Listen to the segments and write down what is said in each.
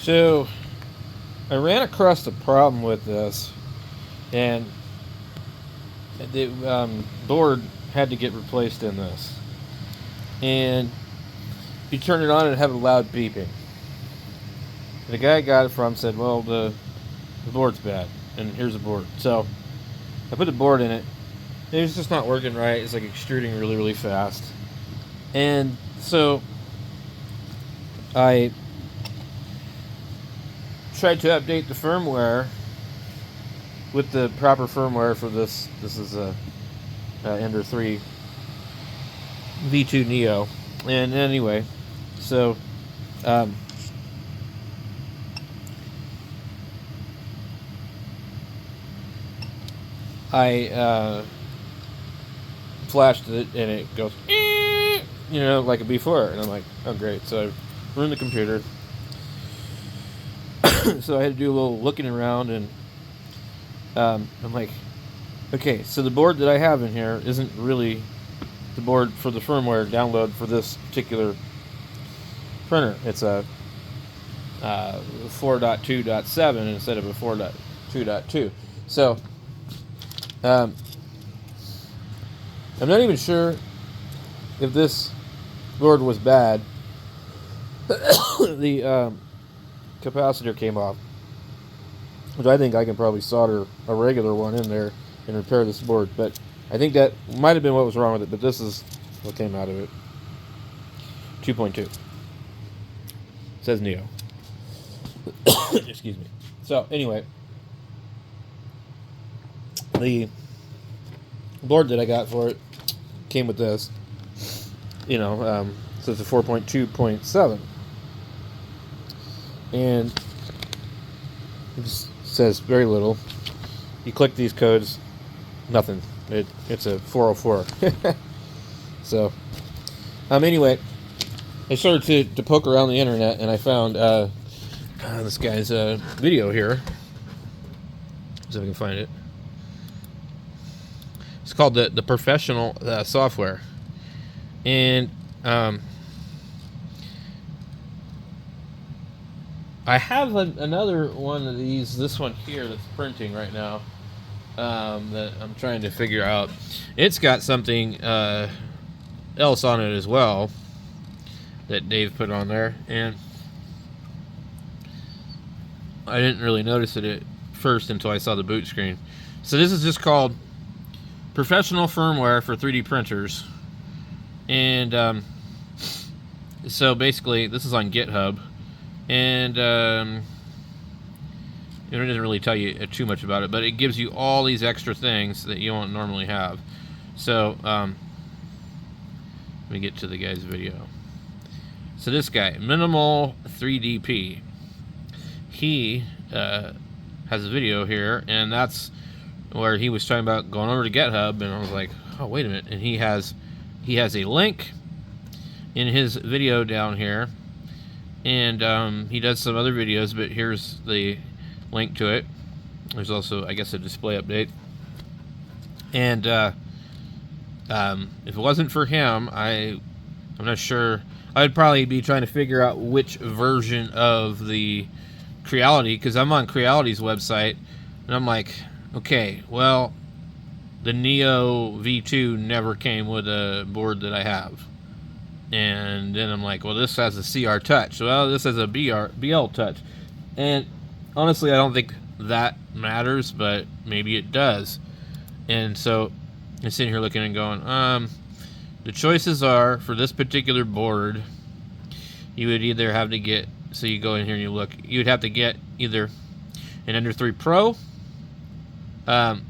So I ran across the problem with this, and the board had to get replaced in this. And you turn it on and have a loud beeping. The guy I got it from said, well, the board's bad, and here's the board. So I put the board in it. It's just not working right. It's like extruding really, really fast. And so I tried to update the firmware with the proper firmware for this. This is a Ender 3 V2 Neo. And anyway, so I flashed it and it goes, like before. And I'm like, oh great. So I ruined the computer. So I had to do a little looking around, and I'm like, okay, so the board that I have in here isn't really the board for the firmware download for this particular printer. It's a 4.2.7 instead of a 4.2.2. So I'm not even sure if this board was bad. The capacitor came off, which I think I can probably solder a regular one in there and repair this board, but I think that might have been what was wrong with it, but this is what came out of it. 2.2. It says Neo. Excuse me. So anyway, the board that I got for it came with this, so it's a 4.2.7, and it just says very little. You click these codes, nothing. It's a 404. So anyway, I started to poke around the internet, and I found this guy's video here. See if I can find it. It's called the Professional Software, and I have another one of these. This one here that's printing right now, that I'm trying to figure out. It's got something else on it as well that Dave put on there, and I didn't really notice it at first until I saw the boot screen. So this is just called Professional Firmware for 3D Printers, and so basically this is on GitHub, and it doesn't really tell you too much about it, but it gives you all these extra things that you won't normally have. So let me get to the guy's video. So this guy, Minimal 3DP, he has a video here, and that's where he was talking about going over to GitHub, and I was like, oh, wait a minute. And he has a link in his video down here, and he does some other videos, but here's the link to it. There's also, I guess, a display update. And if it wasn't for him, I'm not sure. I'd probably be trying to figure out which version of the Creality, because I'm on Creality's website, and I'm like, okay, well, the Neo V2 never came with a board that I have. And then I'm like, well, this has a CR Touch. Well, this has a BL Touch. And honestly, I don't think that matters, but maybe it does. And so I'm sitting here looking and going, the choices are, for this particular board, you would either have to get, so you go in here and you look, you would have to get either an Ender 3 Pro, an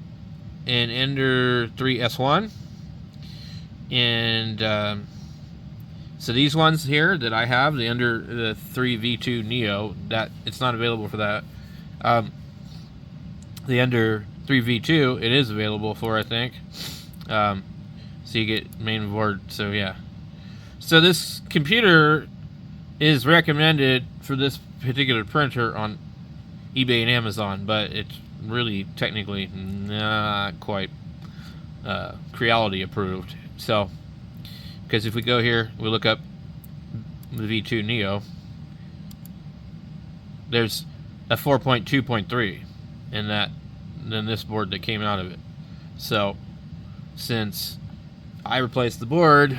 Ender 3 S1, and so these ones here that I have, the Ender 3 V2 Neo, that it's not available for that. The Ender 3 V2, it is available for, I think. So you get main board. So yeah. So this computer is recommended for this particular printer on eBay and Amazon, but it's really technically not quite Creality approved. So, because if we go here, we look up the V2 Neo, there's a 4.2.3 in that, than this board that came out of it. So since I replaced the board,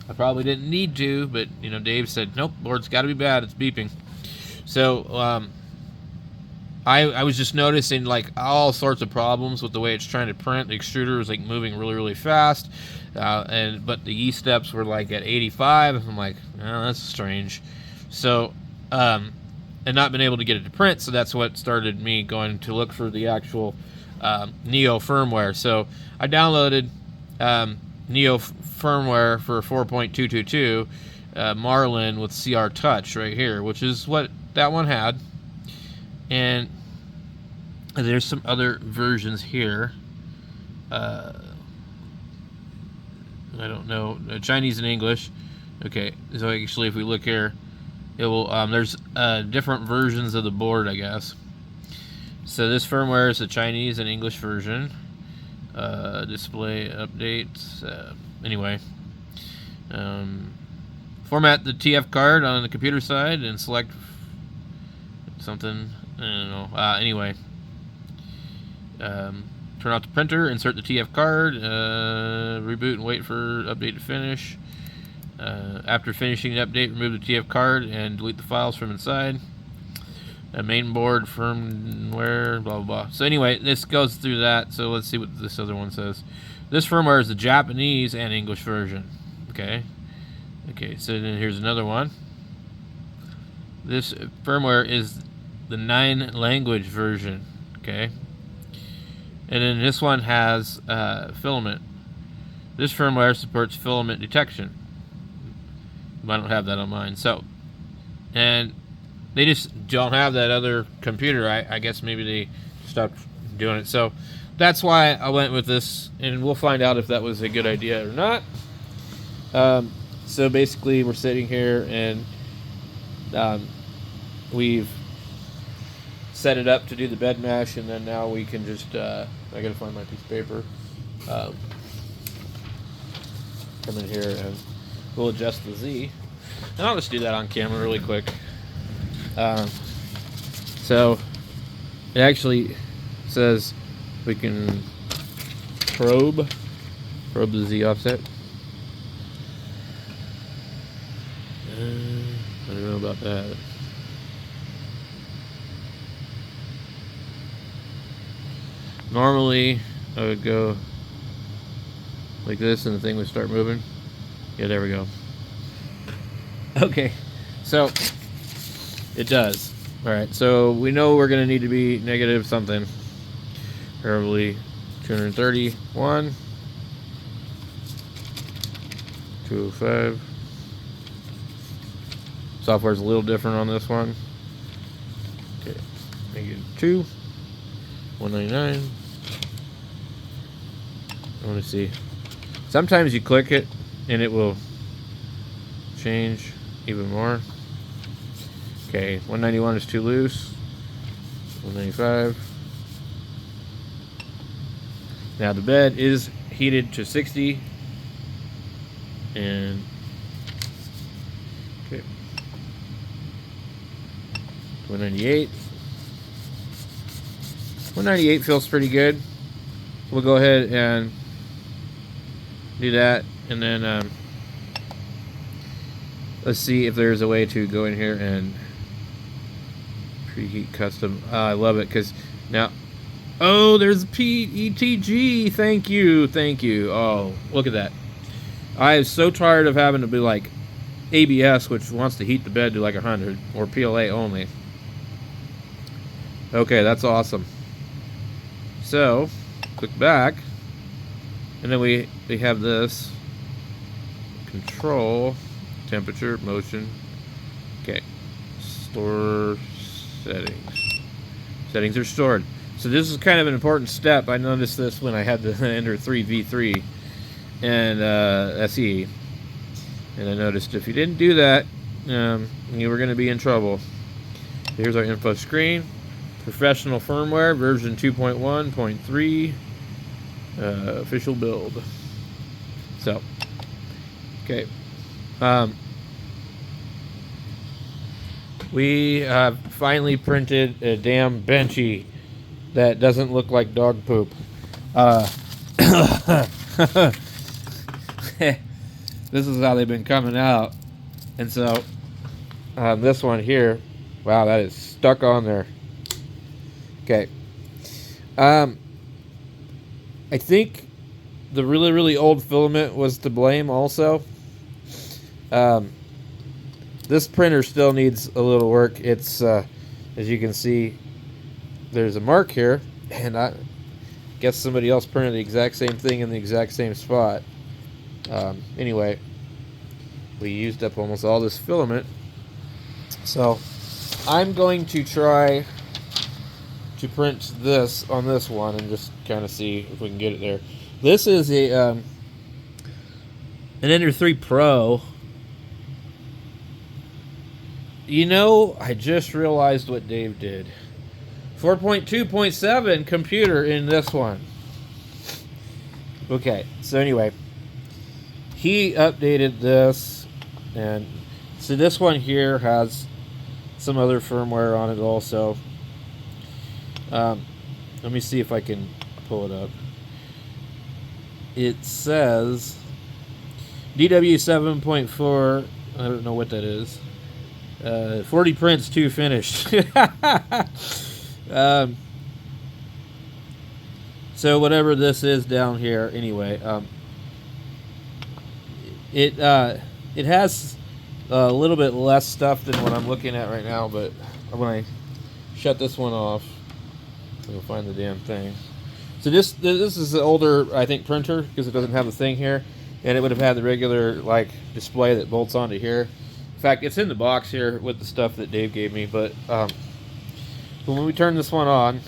I probably didn't need to, but you know, Dave said, nope, board's got to be bad, it's beeping. So I was just noticing like all sorts of problems with the way it's trying to print. The extruder was like moving really, really fast, but the E steps were like at 85. I'm like, oh, that's strange. So and not been able to get it to print, so that's what started me going to look for the actual Neo firmware. So I downloaded Neo firmware for 4.222 Marlin with CR Touch right here, which is what that one had. And there's some other versions here. I don't know, Chinese and English. Okay, so actually, if we look here, it will. There's different versions of the board, I guess. So this firmware is the Chinese and English version. Display updates. Anyway, format the TF card on the computer side and select something. I don't know. Anyway, turn off the printer, insert the TF card, reboot and wait for update to finish. After finishing the update, remove the TF card and delete the files from inside. Main board, firmware, blah, blah, blah. So anyway, this goes through that. So let's see what this other one says. This firmware is the Japanese and English version. Okay. Okay, so then here's another one. This firmware is the 9-language version. Okay. And then this one has filament. This firmware supports filament detection. I don't have that on mine. So, and they just don't have that other computer. I guess maybe they stopped doing it. So that's why I went with this, and we'll find out if that was a good idea or not. So basically, we're sitting here, and we've set it up to do the bed mesh, and then now we can just I gotta find my piece of paper. Come in here and we'll adjust the Z, and I'll just do that on camera really quick. So it actually says we can probe the Z offset. I don't know about that. Normally I would go like this and the thing would start moving. Yeah, there we go. Okay, so it does. Alright, so we know we're going to need to be negative something. Probably 231, 205. Software's a little different on this one. Okay, -2, 199. I want to see. Sometimes you click it and it will change even more. Okay, 191 is too loose. 195. Now the bed is heated to 60. And okay. 198. 198 feels pretty good. We'll go ahead and do that, and then let's see if there's a way to go in here and preheat custom. I love it because now, oh, there's PETG. Thank you. Oh, look at that. I am so tired of having to be like ABS, which wants to heat the bed to like 100, or PLA only. Okay, that's awesome. So click back, and then we have this control, temperature, motion. Okay, store settings. Settings are stored. So this is kind of an important step. I noticed this when I had to enter 3v3 and SE, and I noticed if you didn't do that, you were going to be in trouble. Here's our info screen. Professional firmware version 2.1.3 official build. So We have finally printed a damn benchy that doesn't look like dog poop. This is how they've been coming out. And so, this one here, wow, that is stuck on there. Okay. I think the really, really old filament was to blame also. This printer still needs a little work. It's, as you can see, there's a mark here, and I guess somebody else printed the exact same thing in the exact same spot. Anyway, we used up almost all this filament, so I'm going to try to print this on this one and just kind of see if we can get it there. This is a an Ender 3 Pro. You know, I just realized what Dave did. 4.2.7 computer in this one. Okay, so anyway, he updated this, and so this one here has some other firmware on it also. Let me see if I can pull it up. It says DW 7.4. I don't know what that is. 40 prints, 2 finished. So whatever this is down here, anyway, it has a little bit less stuff than what I'm looking at right now. But when I shut this one off, we'll find the damn thing. So this is the older, I think, printer, because it doesn't have the thing here, and it would have had the regular like display that bolts onto here. In fact, it's in the box here with the stuff that Dave gave me, but when we turn this one on,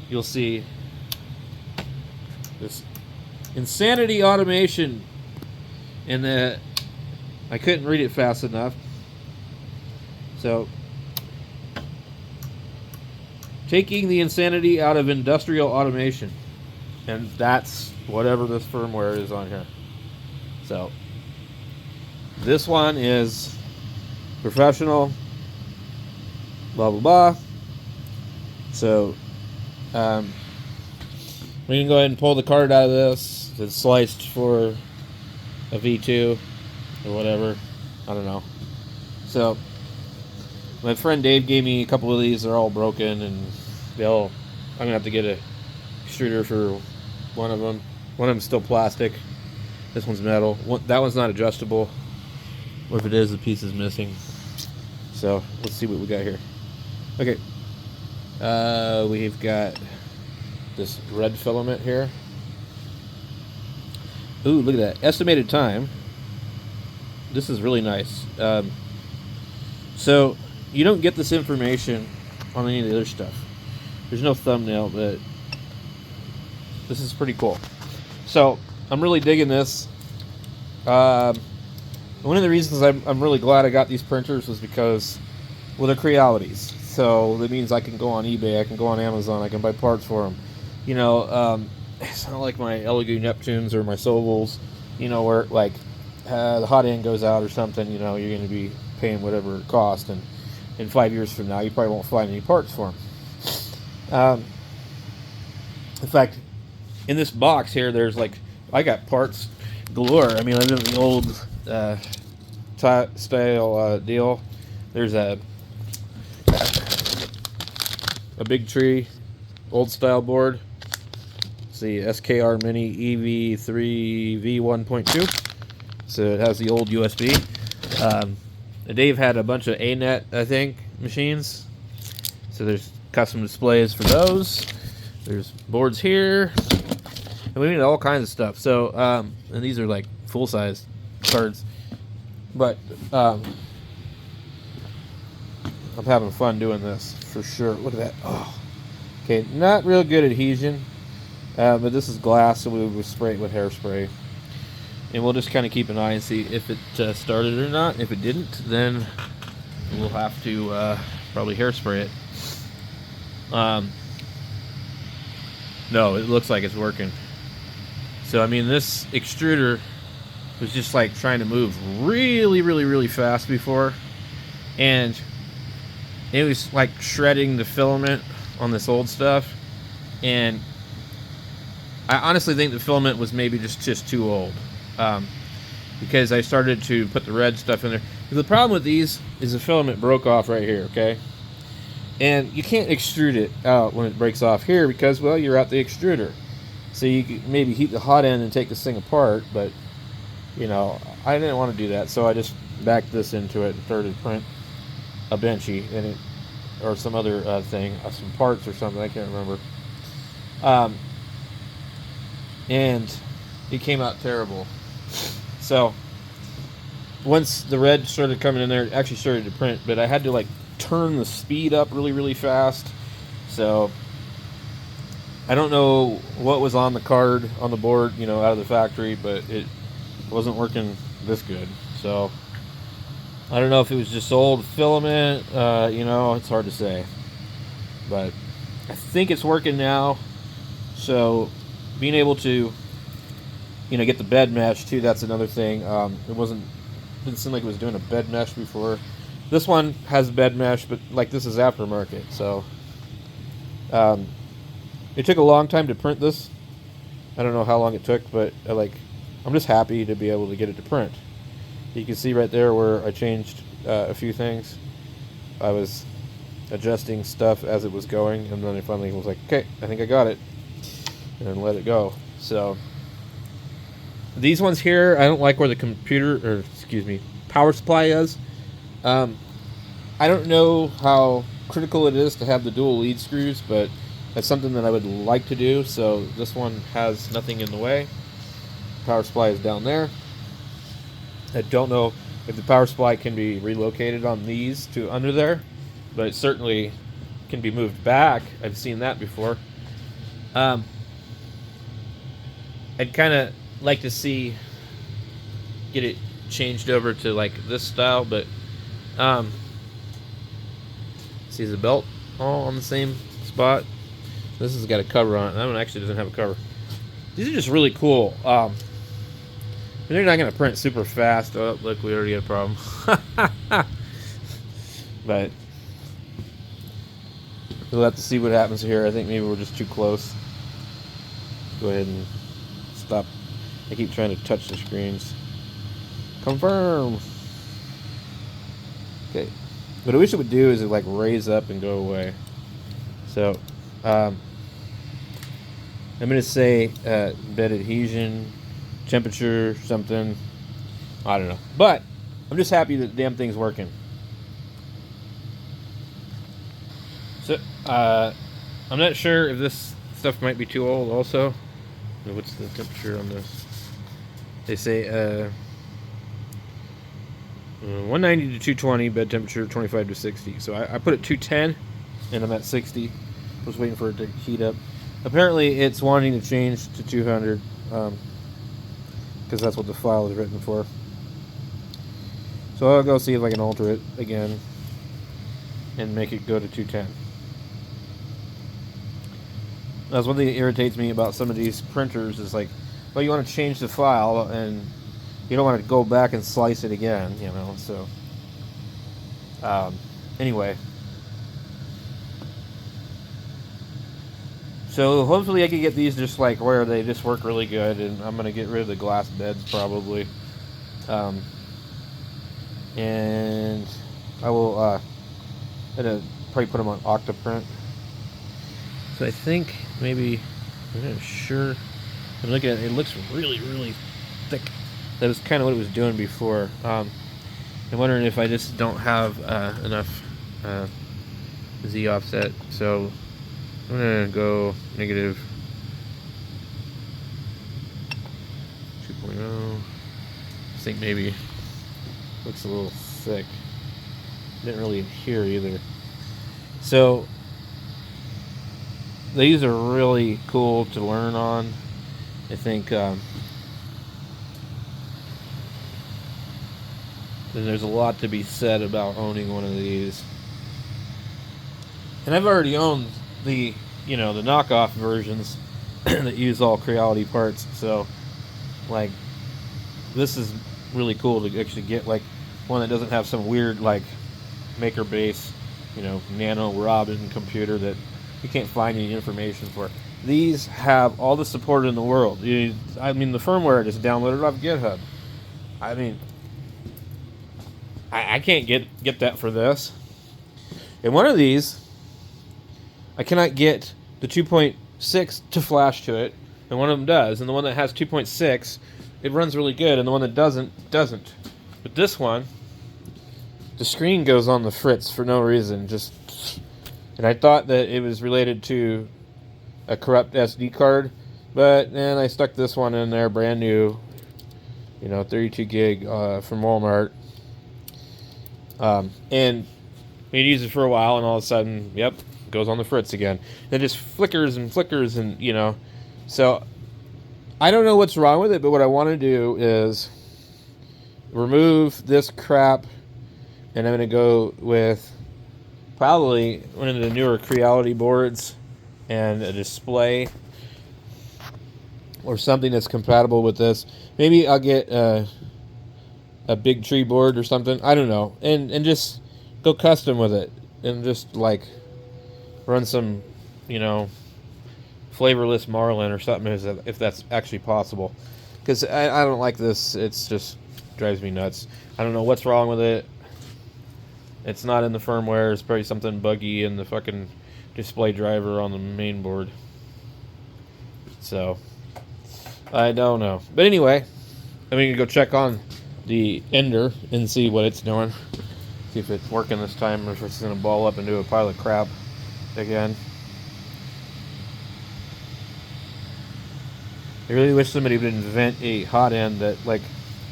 you'll see this insanity automation, and I couldn't read it fast enough. So, taking the insanity out of industrial automation, and that's whatever this firmware is on here. So, this one is professional, blah blah blah. So we can go ahead and pull the card out of this. It's sliced for a V2 or whatever, I don't know. So my friend Dave gave me a couple of these. They're all broken, and I'm gonna have to get a extruder for one of them. One of them's still plastic, this one's metal. That one's not adjustable, or if it is, the piece is missing. So let's see what we got here. Okay, we've got this red filament here. Ooh, look at that. Estimated time. This is really nice. So you don't get this information on any of the other stuff. There's no thumbnail, but this is pretty cool. So I'm really digging this. One of the reasons I'm really glad I got these printers was because, well, they're Crealities. So that means I can go on eBay, I can go on Amazon, I can buy parts for them. You know, it's not like my Elegoo Neptunes or my Sovols, you know, where like the hot end goes out or something, you know, you're going to be paying whatever it costs, and in 5 years from now, you probably won't find any parts for them. In fact, in this box here, there's like, I got parts galore. I mean, I did the old style deal. There's a big tree, old style board. It's the SKR Mini EV3 V1.2. So it has the old USB. Dave had a bunch of A-net, I think, machines. So there's custom displays for those. There's boards here. And we made all kinds of stuff. So, and these are like full-size cards. But I'm having fun doing this for sure. Look at that. Oh, okay. Not real good adhesion, but this is glass, so we will spray it with hairspray, and we'll just kind of keep an eye and see if it started or not. If it didn't, then we'll have to probably hairspray it. No, it looks like it's working. So I mean, this extruder was just like trying to move really, really, really fast before, and it was like shredding the filament on this old stuff, and I honestly think the filament was maybe just too old, because I started to put the red stuff in there. The problem with these is the filament broke off right here, okay? And you can't extrude it out when it breaks off here because, well, you're at the extruder. So you could maybe heat the hot end and take this thing apart, but, you know, I didn't want to do that, so I just backed this into it and started to print a benchy and it, or some other thing, some parts or something, I can't remember. And it came out terrible. So once the red started coming in there, it actually started to print, but I had to like turn the speed up really fast. So I don't know what was on the card on the board, you know, out of the factory, but it wasn't working this good. So I don't know if it was just old filament, you know, it's hard to say, but I think it's working now. So being able to, you know, get the bed mesh too, that's another thing. Didn't seem like it was doing a bed mesh before. This one has bed mesh, but like this is aftermarket, so it took a long time to print this. I don't know how long it took, but I'm just happy to be able to get it to print. You can see right there where I changed a few things. I was adjusting stuff as it was going, and then I finally was like, okay, I think I got it, and let it go. So these ones here, I don't like where the power supply is. I don't know how critical it is to have the dual lead screws, but that's something that I would like to do. So this one has nothing in the way. Power supply is down there. I don't know if the power supply can be relocated on these to under there, but it certainly can be moved back. I've seen that before. I'd kind of like to get it changed over to like this style, but see the belt all on the same spot. This has got a cover on it. That one actually doesn't have a cover. These are just really cool. They're not going to print super fast. Oh, look, we already got a problem. But we'll have to see what happens here. I think maybe we're just too close. Go ahead and stop. I keep trying to touch the screens. Confirm. Okay. What I wish it would do is it like raise up and go away. So I'm going to say bed adhesion, temperature, something. I don't know. But I'm just happy that the damn thing's working. So I'm not sure if this stuff might be too old also. What's the temperature on this? They say 190 to 220, bed temperature 25 to 60. So I put it 210 and I'm at 60. I was waiting for it to heat up. Apparently it's wanting to change to 200 because that's what the file is written for. So I'll go see if I can alter it again and make it go to 210. That's one thing that irritates me about some of these printers is like, well, you want to change the file and you don't want to go back and slice it again, you know, so anyway. So hopefully I can get these just like where they just work really good, and I'm going to get rid of the glass beds probably. And I will probably put them on Octoprint. So I think maybe, I'm not sure. I'm looking at it, it looks really thick. That was kind of what it was doing before. I'm wondering if I just don't have enough Z offset. So I'm gonna go negative 2.0. I think maybe looks a little thick. Didn't really adhere either. So these are really cool to learn on. I think there's a lot to be said about owning one of these. And I've already owned the knockoff versions that use all Creality parts. So like this is really cool to actually get like one that doesn't have some weird like maker base, you know, nano Robin computer that you can't find any information for. These have all the support in the world. I mean, the firmware is downloaded off GitHub. I mean, I can't get that for this. And one of these, I cannot get the 2.6 to flash to it, and one of them does. And the one that has 2.6, it runs really good, and the one that doesn't. But this one, the screen goes on the fritz for no reason. And I thought that it was related to a corrupt SD card, but then I stuck this one in there, brand new, you know, 32 gig from Walmart. And you use it for a while, and all of a sudden, yep, goes on the fritz again. It just flickers, and you know. So I don't know what's wrong with it, but what I want to do is remove this crap, and I'm going to go with probably one of the newer Creality boards and a display or something that's compatible with this. Maybe I'll get a big tree board or something. I don't know, and just go custom with it, and just like run some, you know, flavorless marlin or something, if that's actually possible. Because I don't like this. It's just drives me nuts. I don't know what's wrong with it. It's not in the firmware. It's probably something buggy in the fucking display driver on the main board. So I don't know. But anyway, I'm gonna go check on the Ender and see what it's doing. See if it's working this time, or if it's gonna ball up and do a pile of crap again. I really wish somebody would invent a hot end that, like,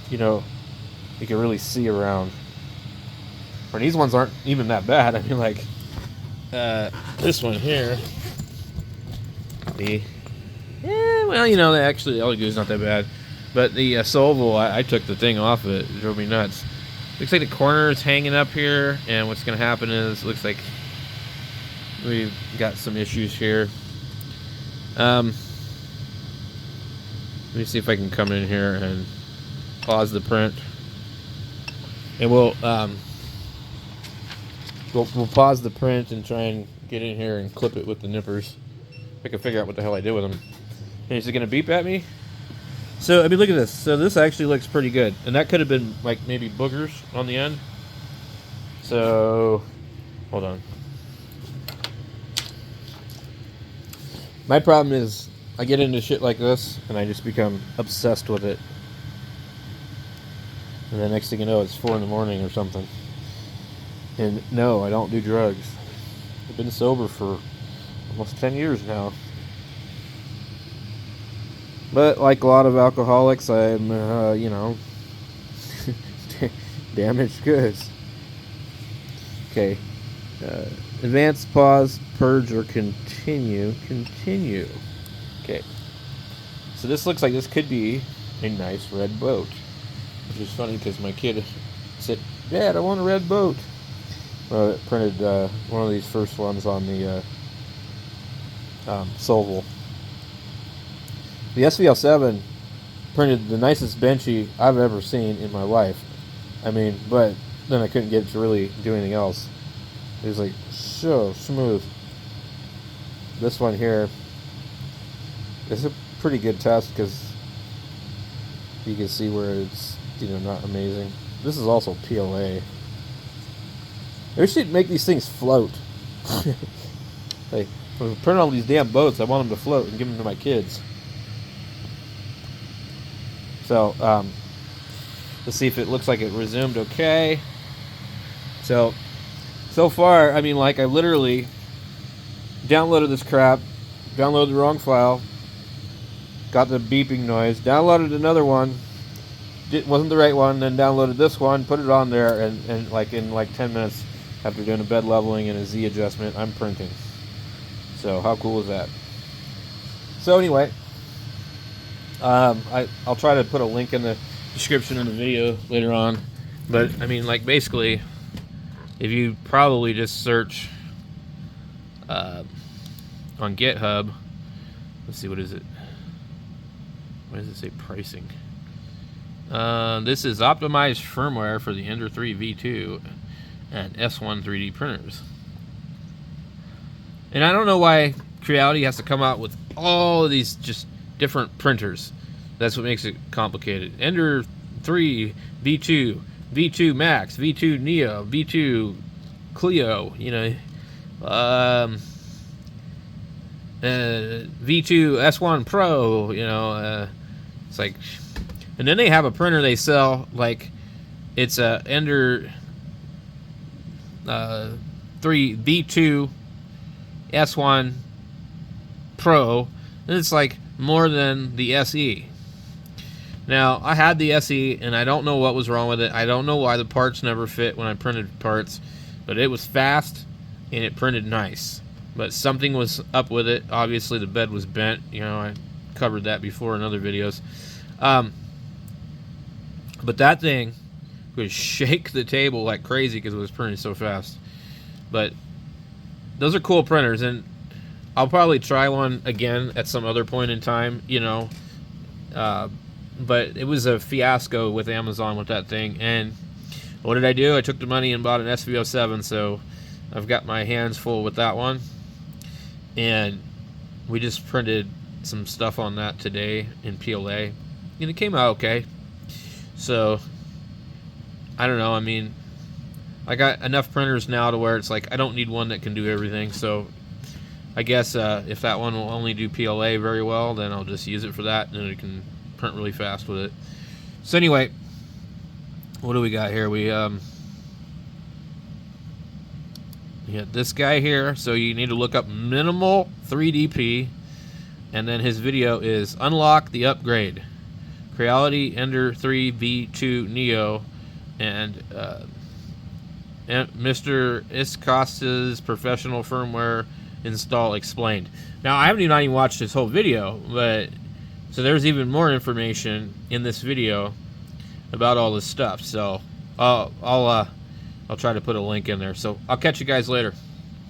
you know, you can really see around. Or these ones aren't even that bad. I mean, like, this one here, well, you know, actually the LED is not that bad. But the Solval, I took the thing off of it. It drove me nuts. Looks like the corner is hanging up here, and what's going to happen is, looks like we've got some issues here. Let me see if I can come in here and pause the print, and we'll pause the print and try and get in here and clip it with the nippers. If I can figure out what the hell I did with them. And is it gonna beep at me? So I mean, look at this. So this actually looks pretty good, and that could have been like maybe boogers on the end. So hold on. My problem is I get into shit like this, and I just become obsessed with it. And the next thing you know, it's 4 in the morning or something. And no, I don't do drugs. I've been sober for almost 10 years now. But like a lot of alcoholics, I'm, you know, damaged goods. Okay. Advance, pause, purge, or continue. Continue. Okay. So this looks like this could be a nice red boat. Which is funny because my kid said, "Dad, I want a red boat." Well, it printed one of these first ones on the Solval. The SVL7 printed the nicest benchy I've ever seen in my life. I mean, but then I couldn't get it to really do anything else. It was like so smooth. This one here is a pretty good test because you can see where it's, you know, not amazing. This is also PLA. We should make these things float. Like, when we print all these damn boats, I want them to float and give them to my kids. So, let's see if it looks like it resumed okay. So far, I mean, like, I literally downloaded this crap, downloaded the wrong file, got the beeping noise, downloaded another one, wasn't the right one, then downloaded this one, put it on there, and like in like 10 minutes, after doing a bed leveling and a Z adjustment, I'm printing. So how cool is that? So anyway, I'll try to put a link in the description of the video later on. But I mean, like, basically, if you probably just search on GitHub, let's see, what is it? Why does it say pricing? This is optimized firmware for the Ender 3 V2 and S1 3D printers. And I don't know why Creality has to come out with all of these just different printers. That's what makes it complicated. Ender 3, V2, V2 Max, V2 Neo, V2 Clio, you know, V2 S1 Pro, you know, it's like, and then they have a printer they sell, like, it's a Ender 3 V2 S1 Pro, and it's like more than the SE. Now, I had the SE, and I don't know what was wrong with it. I don't know why the parts never fit when I printed parts, but it was fast, and it printed nice. But something was up with it. Obviously, the bed was bent. You know, I covered that before in other videos. But that thing would shake the table like crazy because it was printing so fast. But those are cool printers, and I'll probably try one again at some other point in time, you know. But it was a fiasco with Amazon with that thing. And what did I do? I took the money and bought an SV07, so I've got my hands full with that one. And we just printed some stuff on that today in PLA, and it came out okay. So I don't know, I mean, I got enough printers now to where it's like I don't need one that can do everything. So I guess if that one will only do PLA very well, then I'll just use it for that, and it can print really fast with it. So anyway, what do we got here? We got this guy here. So you need to look up Minimal 3DP, and then his video is Unlock the Upgrade, Creality Ender 3 V2 Neo, and Mr. Iscosta's professional firmware install explained. Now, I haven't even watched this whole video, but so there's even more information in this video about all this stuff. So I'll try to put a link in there. So I'll catch you guys later.